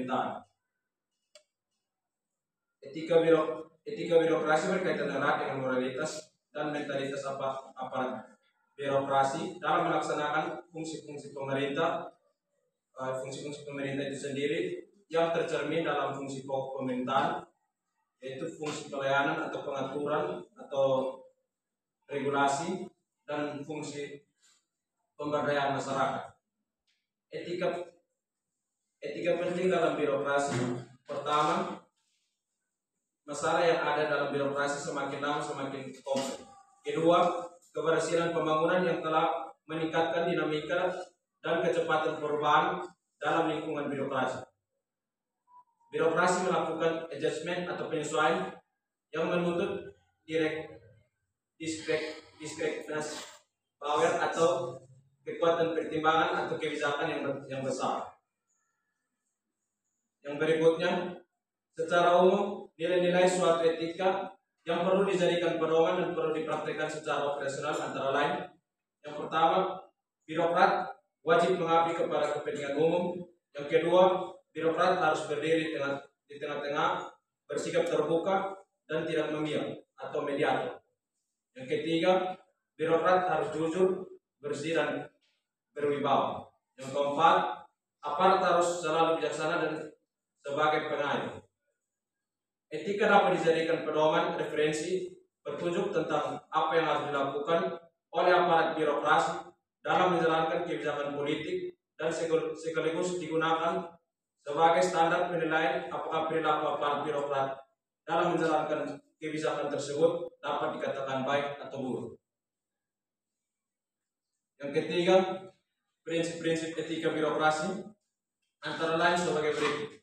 pemerintahan. Etika birokrasi berkaitan erat dengan moralitas dan mentalitas aparat birokrasi dalam melaksanakan fungsi-fungsi pemerintah. Fungsi-fungsi pemerintah itu sendiri yang tercermin dalam fungsi pokok pemerintahan, yaitu fungsi pelayanan atau pengaturan atau regulasi dan fungsi pemberdayaan masyarakat. Etika penting dalam birokrasi. Pertama, masalah yang ada dalam birokrasi semakin lama semakin kompleks. Kedua, keberhasilan pembangunan yang telah meningkatkan dinamika dan kecepatan perubahan dalam lingkungan birokrasi. Birokrasi melakukan adjustment atau penyesuaian yang menuntut diskretivitas power atau kekuatan pertimbangan atau kebijakan yang besar. Yang berikutnya, secara umum nilai-nilai suatu etika yang perlu dijadikan pedoman dan perlu dipraktikkan secara operasional antara lain. Yang pertama, birokrat wajib mengabdi kepada kepentingan umum. Yang kedua, birokrat harus berdiri di tengah-tengah, bersikap terbuka dan tidak memihak atau mediator. Yang ketiga, birokrat harus jujur, bersih dan berwibawa. Yang keempat, aparat harus selalu bijaksana dan sebagai pengayuh. Etika dapat dijadikan pedoman, referensi, petunjuk tentang apa yang harus dilakukan oleh aparat birokrasi dalam menjalankan kebijakan politik dan sekaligus digunakan sebagai standar penilaian apakah perilaku aparat birokrat dalam menjalankan kebijakan tersebut dapat dikatakan baik atau buruk. Yang ketiga, prinsip-prinsip etika birokrasi antara lain sebagai berikut.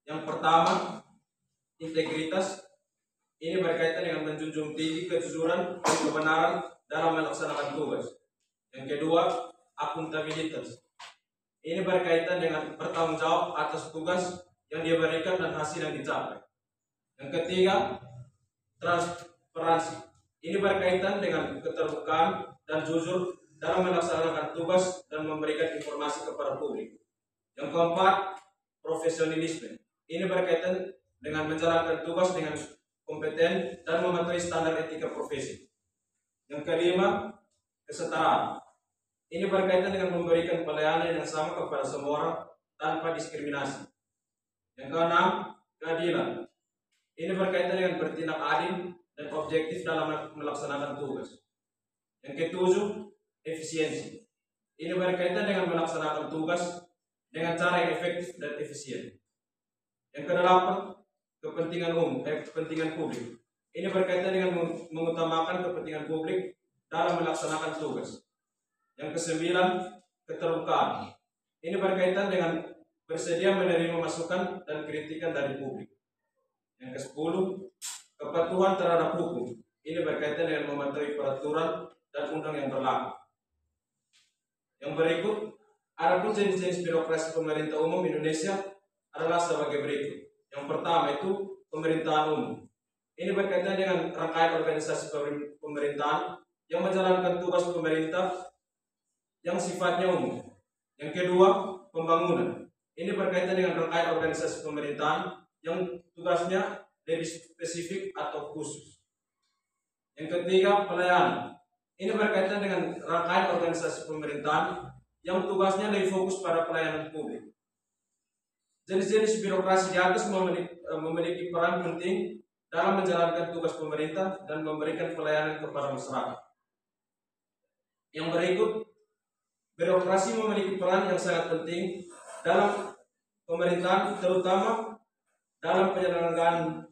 Yang pertama, integritas. Ini berkaitan dengan menjunjung tinggi kejujuran dan kebenaran dalam melaksanakan tugas. Yang kedua, akuntabilitas. Ini berkaitan dengan bertanggung jawab atas tugas yang dia berikan dan hasil yang dicapai. Yang ketiga, transparansi. Ini berkaitan dengan keterbukaan dan jujur dalam melaksanakan tugas dan memberikan informasi kepada publik. Yang keempat, profesionalisme. Ini berkaitan dengan menjalankan tugas dengan kompeten dan mematuhi standar etika profesi. Yang kelima, kesetaraan. Ini berkaitan dengan memberikan pelayanan yang sama kepada semua orang tanpa diskriminasi. Yang keenam, keadilan. Ini berkaitan dengan bertindak adil dan objektif dalam melaksanakan tugas. Yang ketujuh, efisiensi. Ini berkaitan dengan melaksanakan tugas dengan cara yang efektif dan efisien. Yang kedelapan, kepentingan publik. Ini berkaitan dengan mengutamakan kepentingan publik dalam melaksanakan tugas. Yang kesembilan, keterbukaan. Ini berkaitan dengan bersedia menerima masukan dan kritikan dari publik. Yang kesepuluh, kepatuhan terhadap hukum. Ini berkaitan dengan mematuhi peraturan dan undang yang berlaku. Yang berikut, adapun jenis-jenis birokrasi pemerintah umum Indonesia adalah sebagai berikut. Yang pertama itu pemerintahan umum. Ini berkaitan dengan rangkaian organisasi pemerintahan yang menjalankan tugas pemerintah yang sifatnya umum. Yang kedua, pembangunan. Ini berkaitan dengan rangkaian organisasi pemerintahan yang tugasnya lebih spesifik atau khusus. Yang ketiga, pelayanan. Ini berkaitan dengan rangkaian organisasi pemerintahan yang tugasnya lebih fokus pada pelayanan publik. Jenis-jenis birokrasi di atas memiliki peran penting dalam menjalankan tugas pemerintah dan memberikan pelayanan kepada masyarakat. Yang berikut, birokrasi memiliki peran yang sangat penting dalam pemerintahan, terutama dalam penyelenggaraan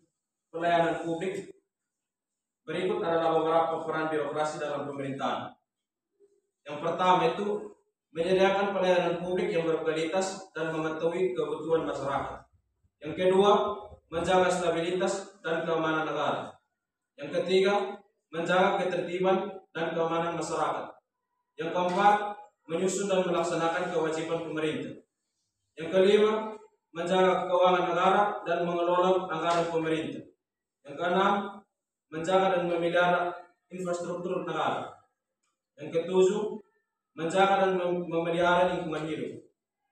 pelayanan publik. Berikut adalah beberapa peran birokrasi dalam pemerintahan. Yang pertama itu menyediakan pelayanan publik yang berkualitas dan mematuhi kebutuhan masyarakat. Yang kedua, menjaga stabilitas dan keamanan negara. Yang ketiga, menjaga ketertiban dan keamanan masyarakat. Yang keempat, menyusun dan melaksanakan kewajiban pemerintah. Yang kelima, menjaga keuangan negara dan mengelola anggaran pemerintah. Yang keenam, menjaga dan memelihara infrastruktur negara. Yang ketujuh, menjaga dan memelihara lingkungan hidup.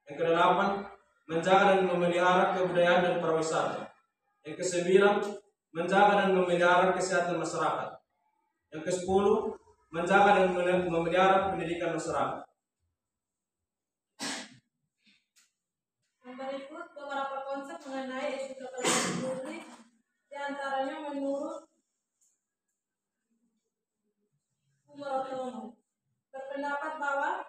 Yang kedelapan, menjaga dan memelihara kebudayaan dan pariwisata. Yang ke-9, menjaga dan memelihara kesehatan masyarakat. Yang ke-10, menjaga dan memelihara pendidikan masyarakat. Yang berikut beberapa konsep mengenai etika pelayanan publik, diantaranya menurut Umar berpendapat bahwa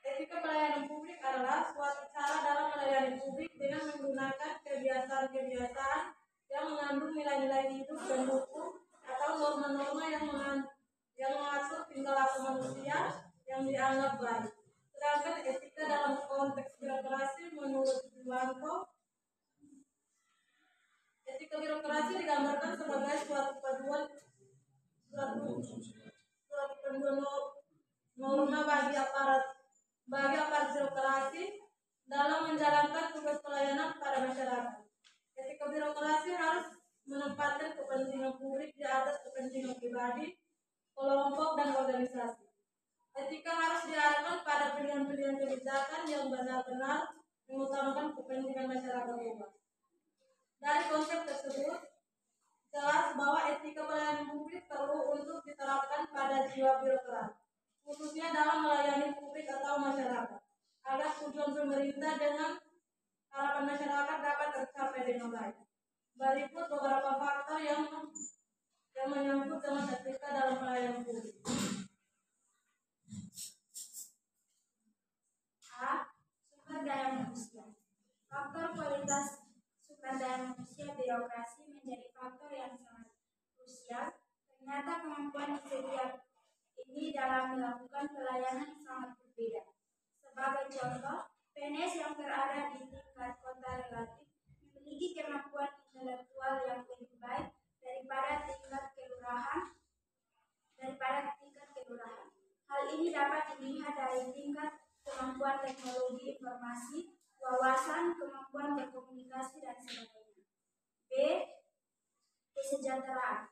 etika pelayanan publik adalah suatu cara dalam melayani publik dengan menggunakan kebiasaan-kebiasaan yang mengandung nilai-nilai hidup dan hukum atau norma-norma yang mengatur tingkah laku manusia yang dianggap baik. Sedangkan etika dalam konteks birokrasi menurut Wiwanto, etika birokrasi digambarkan sebagai suatu panduan norma bagi aparat birokrasi dalam menjalankan tugas pelayanan pada masyarakat. Etika birokrasi harus menempatkan kepentingan publik di atas kepentingan pribadi, kelompok, dan organisasi. Etika harus diarahkan pada pilihan-pilihan kebijakan yang benar-benar mengutamakan kepentingan masyarakat luas. Dari konsep tersebut, jelas bahwa etika pelayanan publik perlu untuk diterapkan pada jiwa birokrat, khususnya dalam melayani publik atau masyarakat, agar tujuan pemerintah dengan harapan masyarakat dapat tercapai dengan baik. Berikut beberapa faktor yang menyangkut dengan etika dalam pelayanan publik. A. Sumber daya manusia. Faktor kualitas sumber daya manusia birokrasi menjadi faktor yang sangat krusial. Ternyata kemampuan di setiap ini dalam melakukan pelayanan sangat berbeda. Sebagai contoh, PNS yang berada di tingkat kota relatif memiliki kemampuan intelektual yang lebih baik daripada tingkat kelurahan. Hal ini dapat dilihat dari tingkat kemampuan teknologi informasi, wawasan, kemampuan berkomunikasi, dan sebagainya. B. Kesejahteraan.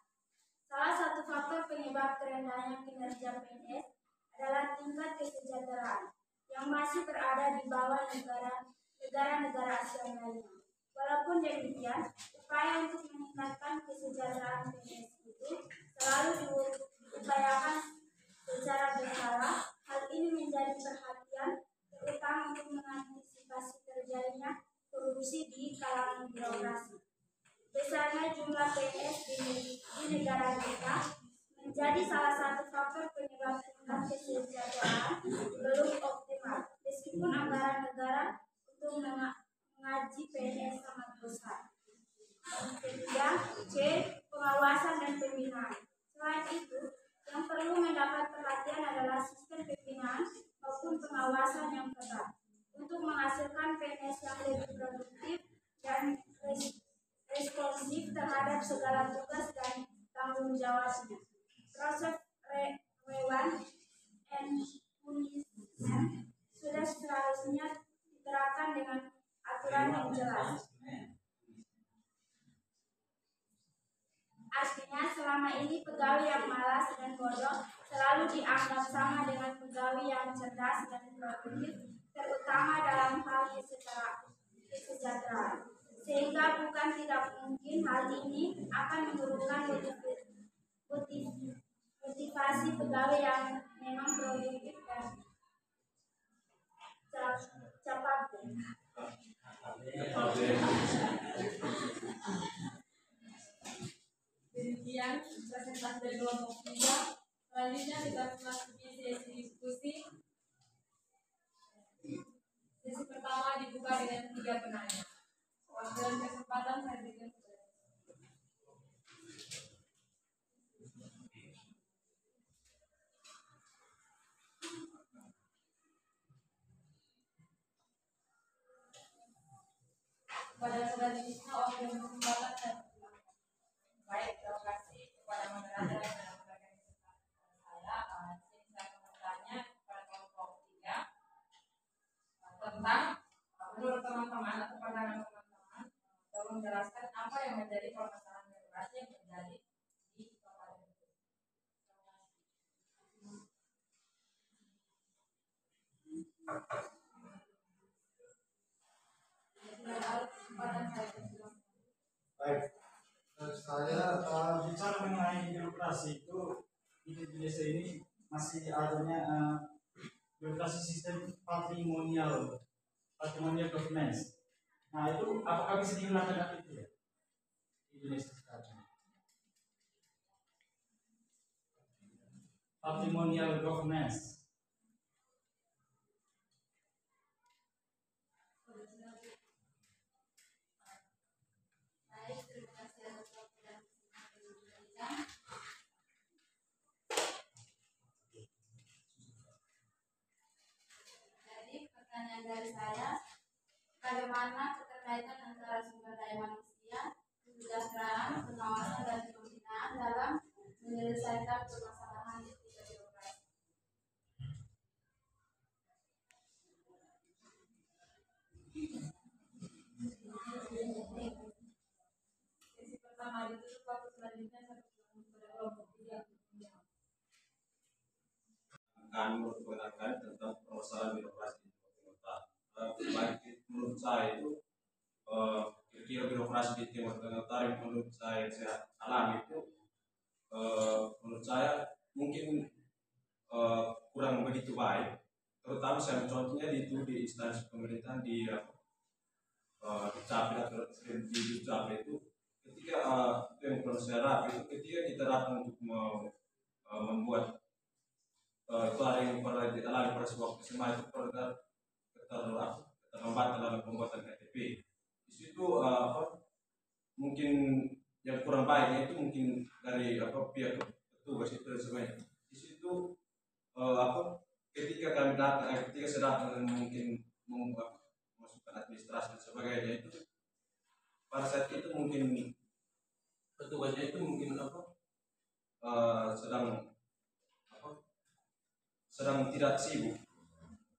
Salah satu faktor penyebab terendahnya kinerja PNS adalah tingkat kesejahteraan yang masih berada di bawah negara-negara ASEAN lainnya. Walaupun demikian, upaya untuk meningkatkan kesejahteraan PNS itu selalu diupayakan secara berkala. Hal ini menjadi perhatian terutama untuk mengantisipasi terjadinya korupsi di kalangan birokrasi. Besarnya jumlah PNS di negara kita menjadi salah satu faktor penyebab tingkat kesejahteraan belum optimal, meskipun anggaran negara untuk mengaji PNS sangat besar. Ketiga, C. Pengawasan dan pembinaan. Selain itu, yang perlu mendapat perhatian adalah sistem pembinaan maupun pengawasan yang ketat untuk menghasilkan PNS yang lebih produktif dan responsif terhadap segala tugas dan tanggung jawabnya. Proses Rewan and Punishment sudah seharusnya diterapkan dengan aturan yang jelas. Artinya selama ini pegawai yang malas dan bodoh selalu dianggap sama dengan pegawai yang cerdas dan produktif, terutama dalam hal kesejahteraan. Sehingga bukan tidak mungkin hal ini akan menurunkan motivasi pegawai yang memang produktif dan cepat. Demikian presentasi dari kelompok 3. Selanjutnya kita memasuki sesi diskusi. Sesi pertama dibuka dengan 3 penanya. Dalam kesempatan saya berikan pada selanjutnya orang yang kesempatan saya persilakan. Baik, terima kasih kepada moderator yang telah memberikan kesempatan saya. Di sini saya akan bertanya kepada kelompok 3 tentang menurut teman-teman atau pandangan teman-teman, tolong jelaskan apa yang menjadi permasalahan birokrasi yang terjadi di Kabupaten Bogor. Indonesia ini masih adanya birokrasi sistem patrimonial governance. Nah itu apakah bisa digunakan itu ya di Indonesia sekarang? Patrimonial governance. Baik, terima kasih atas waktu dan kesempatan yang diberikan. Jadi pertanyaan dari saya, bagaimana keterkaitan antara sumber daya manusia, kesejahteraan, pengawasan dan pembinaan dalam menyelesaikan permasalahan etika birokrasi? Sesi pertama ditutup, waktu selanjutnya 1:23. Kami memperkenalkan tentang permasalahan birokrasi di Timur Tengah. Baik menurut saya itu kira-kira birokrasi di Timur Tengah yang menurut saya alami itu menurut saya mungkin kurang begitu baik, terutama saya contohnya di instansi pemerintahan di Dukcapil atau di Dukcapil itu ketika itu yang perlu saya rapi itu ketika diterapkan untuk membuat itu ada yang pernah dialami pada sebuah SMA itu pernah keterlambatan dalam pembuatan KTP. Di situ mungkin yang kurang baiknya itu mungkin dari pihak petugas itu dan sebagainya. Di situ ketika kami datang, ketika saya datang dan mungkin masukkan administrasi dan sebagainya itu pada saat itu mungkin petugasnya itu mungkin sedang tidak sibuk,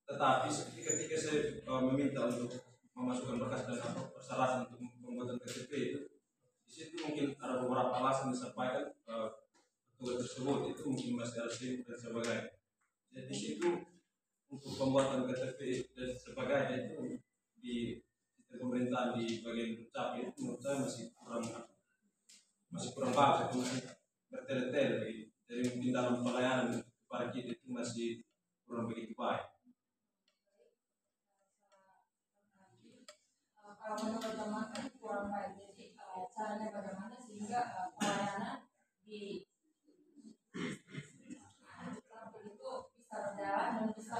tetapi ketika saya meminta untuk memasukkan berkas dan persyaratan untuk pembuatan KTP itu, di situ mungkin ada beberapa alasan disampaikan petugas tersebut itu mungkin masih ada sibuk dan sebagainya. Jadi di situ untuk pembuatan KTP dan sebagainya itu di pemerintahan di bagian Dukcapil itu menurut saya masih kurang bagus, itu masih bertele-tele. Jadi mungkin dalam pelayanan kepada kita itu masih kurang begitu baik. Kalau menurut teman kan kurang baik, jadi caranya bagaimana sehingga pelayanan di itu bisa berjalan dan bisa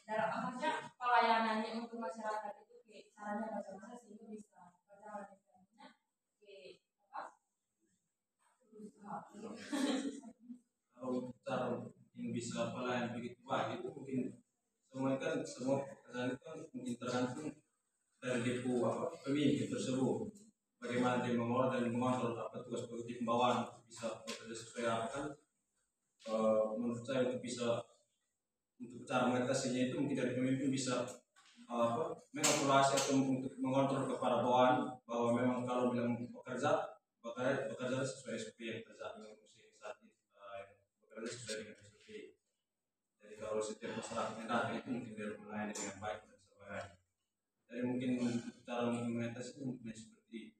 dalam maksudnya pelayanannya untuk masyarakat itu caranya bagaimana sehingga bisa berjalan Kalau cara yang bisa pelayan begitu baik itu mungkin semua pekerjaan itu kan mungkin tergantung dari depo pemimpin tersebut, bagaimana dia mengelola dan mengontrol tugas politik pembawaan untuk bisa bekerja sesuai apa kan. Menurut saya untuk cara mengatasinya itu mungkin dari pemimpin bisa mengevaluasi atau untuk mengontrol kepada bawahan bahwa memang kalau bilang bekerja sesuai SOP yang terjadi saat ini, bekerja sesuai dengan SOP. Jadi kalau setiap masyarakat yang datang itu mungkin dia melayani dengan baik dan sebagainya. Jadi mungkin cara mengatasi mungkin seperti itu.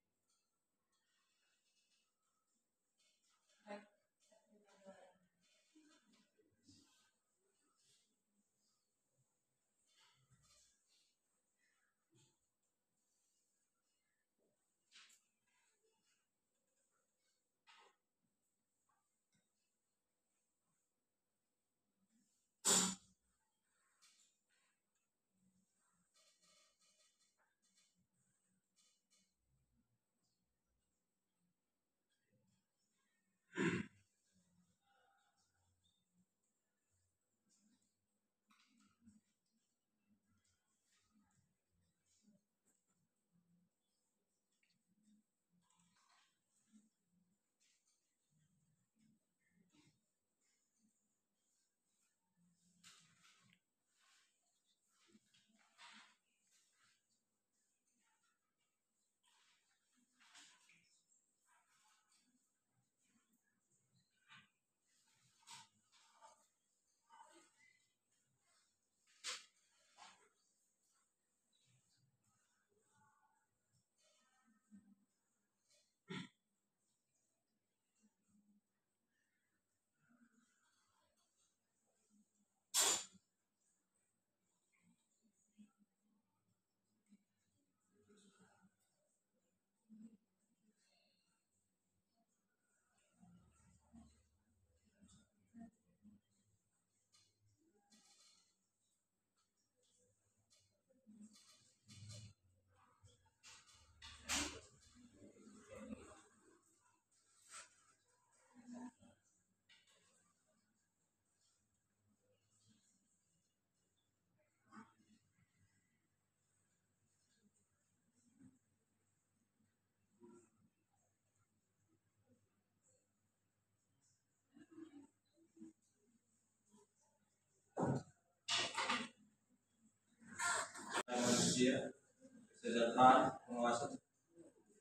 kesejahteraan, pengawasan,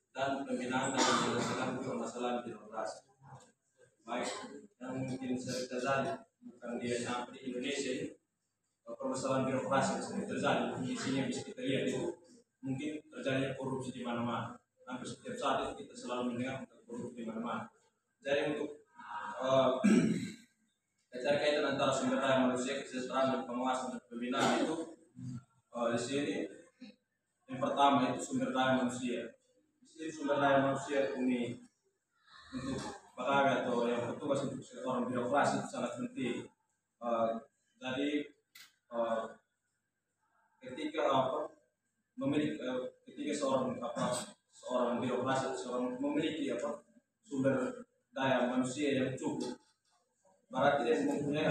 dan pembinaan dalam menyelesaikan permasalahan birokrasi. Baik yang mungkin sering terjadi bukan dia sampai di Indonesia ini, permasalahan birokrasi yang sering terjadi di sini bisa kita lihat itu mungkin terjadinya korupsi di mana-mana. Hampir setiap saat itu kita selalu mendengar tentang korupsi di mana-mana. Jadi untuk mencari kaitan antara sumber daya manusia, kesejahteraan dan pengawasan dan pembinaan itu di sini yang pertama itu sumber daya manusia. Di sini sumber daya manusia ini untuk pegawai atau yang bertugas untuk seorang birokrasi itu sangat penting. Jadi ketika ketika seorang birokrasi atau seorang memiliki sumber daya manusia yang cukup, berarti dia mempunyai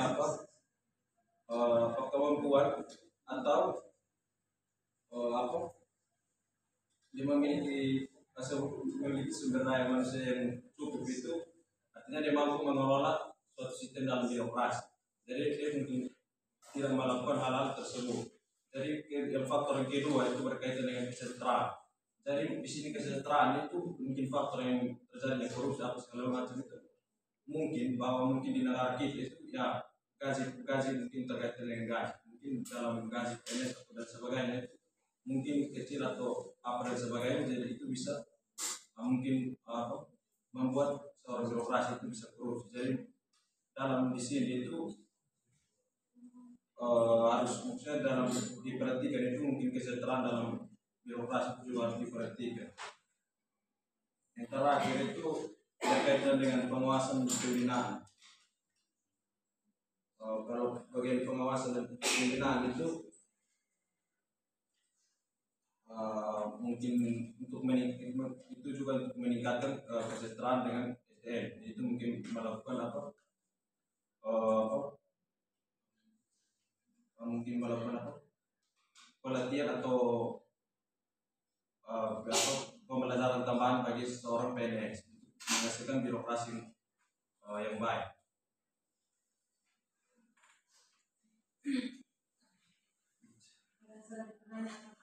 kemampuan atau dia memiliki sumber daya manusia yang cukup itu artinya dia mampu mengelola suatu sistem dalam birokrasi. Jadi dia mungkin tidak melakukan hal-hal tersebut. Jadi yang faktor yang kedua itu berkaitan dengan kesejahteraan. Jadi di sini kesejahteraan itu mungkin faktor yang terjadinya korupsi atau segala macam itu. Mungkin di negara kita itu ya gaji mungkin terkait dengan gaji. Mungkin dalam gaji PNS dan sebagainya mungkin kecil atau apa dan sebagainya, jadi itu bisa mungkin membuat seorang birokrasi itu bisa korupsi. Jadi dalam di sini itu harus maksudnya dalam diperhatikan itu mungkin kesejahteraan dalam birokrasi itu juga harus diperhatikan. Yang terakhir itu berkaitan dengan pengawasan dan pembinaan. Kalau bagian pengawasan dan pembinaan itu mungkin itu juga untuk meningkatkan kesejahteraan dengan SDM. Itu mungkin melakukan pelatihan atau pembelajaran tambahan bagi seorang PNS untuk menghasilkan birokrasi yang baik. Pertanyaan